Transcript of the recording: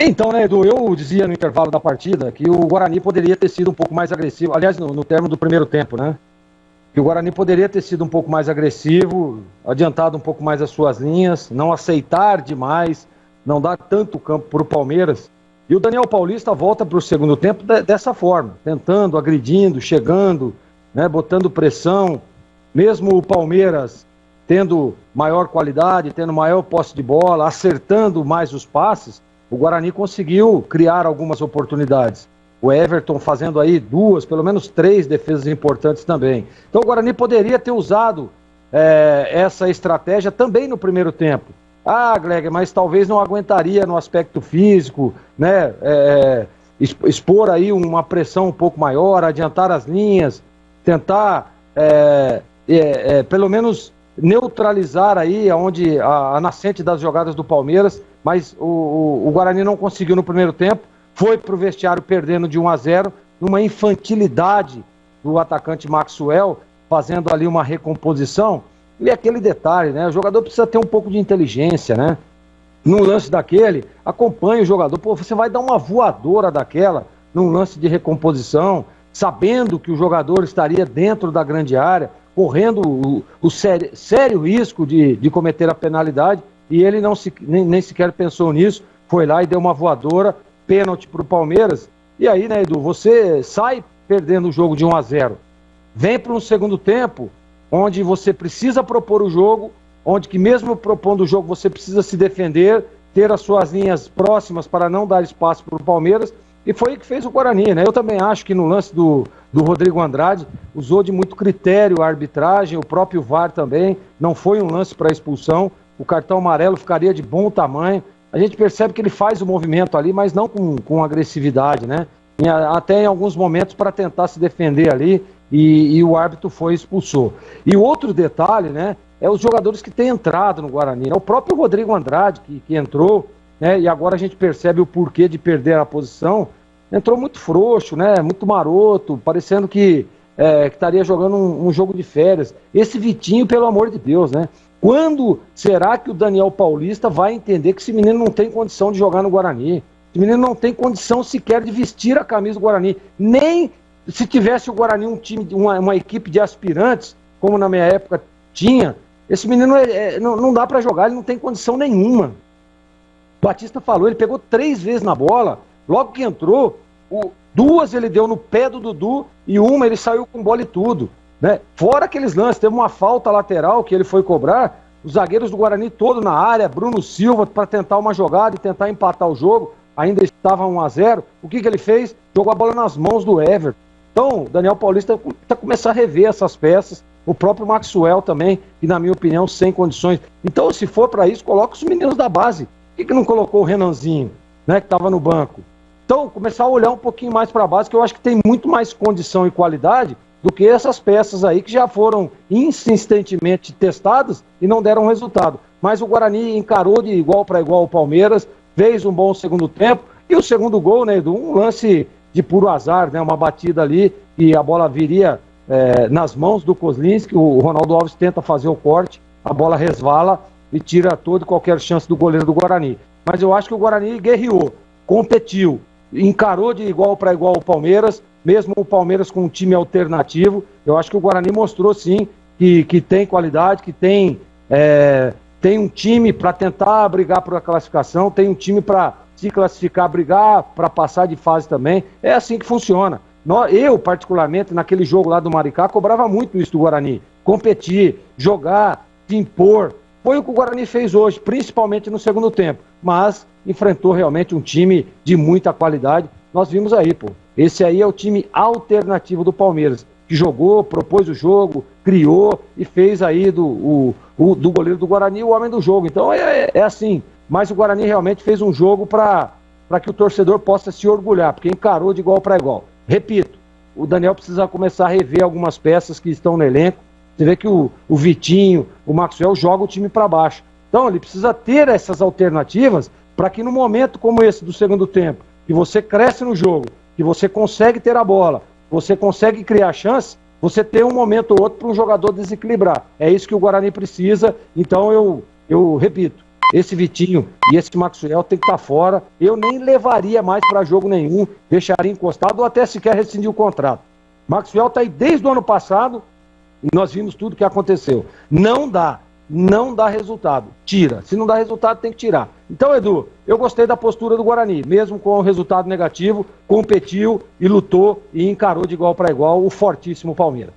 Então, né, Edu, eu dizia no intervalo da partida que o Guarani poderia ter sido um pouco mais agressivo, aliás, no término do primeiro tempo, né? Que o Guarani poderia ter sido um pouco mais agressivo, adiantado um pouco mais as suas linhas, não aceitar demais, não dar tanto campo para o Palmeiras. E o Daniel Paulista volta para o segundo tempo dessa forma, tentando, agredindo, chegando, né, botando pressão. Mesmo o Palmeiras tendo maior qualidade, tendo maior posse de bola, acertando mais os passes, o Guarani conseguiu criar algumas oportunidades. O Everton fazendo aí duas, pelo menos três defesas importantes também. Então o Guarani poderia ter usado essa estratégia também no primeiro tempo. Ah, Gleger, mas talvez não aguentaria no aspecto físico, né? Expor aí uma pressão um pouco maior, adiantar as linhas, tentar pelo menos neutralizar aí onde a nascente das jogadas do Palmeiras, mas o Guarani não conseguiu no primeiro tempo, foi para o vestiário perdendo de 1-0, numa infantilidade do atacante Maxwell, fazendo ali uma recomposição. E aquele detalhe, né? O jogador precisa ter um pouco de inteligência, né? Num lance daquele, acompanhe o jogador. Pô, você vai dar uma voadora daquela num lance de recomposição, sabendo que o jogador estaria dentro da grande área, correndo o sério risco de cometer a penalidade, e ele nem sequer pensou nisso, foi lá e deu uma voadora, pênalti para o Palmeiras. E aí, né, Edu, você sai perdendo o jogo de 1-0, vem para um segundo tempo, onde você precisa propor o jogo, onde que mesmo propondo o jogo você precisa se defender, ter as suas linhas próximas para não dar espaço para o Palmeiras, e foi o que fez o Guarani, né? Eu também acho que no lance do Rodrigo Andrade, usou de muito critério a arbitragem, o próprio VAR também, não foi um lance para expulsão, o cartão amarelo ficaria de bom tamanho. A gente percebe que ele faz o movimento ali, mas não com agressividade, né? Até em alguns momentos para tentar se defender ali, e o árbitro foi e expulsou. E outro detalhe, né, é os jogadores que têm entrado no Guarani, né? O próprio Rodrigo Andrade, que entrou, né, e agora a gente percebe o porquê de perder a posição, entrou muito frouxo, né, muito maroto, parecendo que estaria jogando um jogo de férias. Esse Vitinho, pelo amor de Deus, né? Quando será que o Daniel Paulista vai entender que esse menino não tem condição de jogar no Guarani? Esse menino não tem condição sequer de vestir a camisa do Guarani. Nem se tivesse o Guarani um time, uma equipe de aspirantes, como na minha época tinha, esse menino não dá para jogar, ele não tem condição nenhuma. O Batista falou, ele pegou 3 vezes na bola, logo que entrou, 2 ele deu no pé do Dudu e uma ele saiu com bola e tudo, né? Fora aqueles lances, teve uma falta lateral que ele foi cobrar, os zagueiros do Guarani todo na área, Bruno Silva para tentar uma jogada e tentar empatar o jogo, ainda estava 1-0, o que ele fez? Jogou a bola nas mãos do Everton. Então, o Daniel Paulista está começando a rever essas peças, o próprio Maxwell também, que na minha opinião, sem condições. Então, se for para isso, coloca os meninos da base. Por que não colocou o Renanzinho, né, que estava no banco? Então, começar a olhar um pouquinho mais para a base, que eu acho que tem muito mais condição e qualidade do que essas peças aí que já foram insistentemente testadas e não deram resultado. Mas o Guarani encarou de igual para igual o Palmeiras, fez um bom segundo tempo, e o segundo gol, né, Edu, um lance de puro azar, né, uma batida ali, e a bola viria nas mãos do Kozlinski, o Ronaldo Alves tenta fazer o corte, a bola resvala e tira toda e qualquer chance do goleiro do Guarani. Mas eu acho que o Guarani guerreou, competiu, encarou de igual para igual o Palmeiras, mesmo o Palmeiras com um time alternativo. Eu acho que o Guarani mostrou sim que tem qualidade, que tem um time para tentar brigar por a classificação, tem um time para se classificar, brigar para passar de fase também. É assim que funciona. Eu, particularmente, naquele jogo lá do Maricá, cobrava muito isso do Guarani. Competir, jogar, se impor. Foi o que o Guarani fez hoje, principalmente no segundo tempo. Mas enfrentou realmente um time de muita qualidade. Nós vimos aí, pô. Esse aí é o time alternativo do Palmeiras, que jogou, propôs o jogo, criou e fez aí do goleiro do Guarani o homem do jogo. Então é assim. Mas o Guarani realmente fez um jogo para que o torcedor possa se orgulhar, porque encarou de igual para igual. Repito, o Daniel precisa começar a rever algumas peças que estão no elenco. Você vê que o Vitinho, o Maxwell joga o time para baixo. Então ele precisa ter essas alternativas para que no momento como esse do segundo tempo, que você cresce no jogo, que você consegue ter a bola, você consegue criar chance, você tem um momento ou outro para um jogador desequilibrar. É isso que o Guarani precisa. Então eu repito, Esse Vitinho e esse Maxwell tem que estar fora. Eu nem levaria mais para jogo nenhum, deixaria encostado ou até sequer rescindir o contrato. Maxwell está aí desde o ano passado e nós vimos tudo que aconteceu. Não dá resultado. Tira. Se não dá resultado, tem que tirar. Então, Edu, eu gostei da postura do Guarani, mesmo com o resultado negativo, competiu e lutou e encarou de igual para igual o fortíssimo Palmeiras.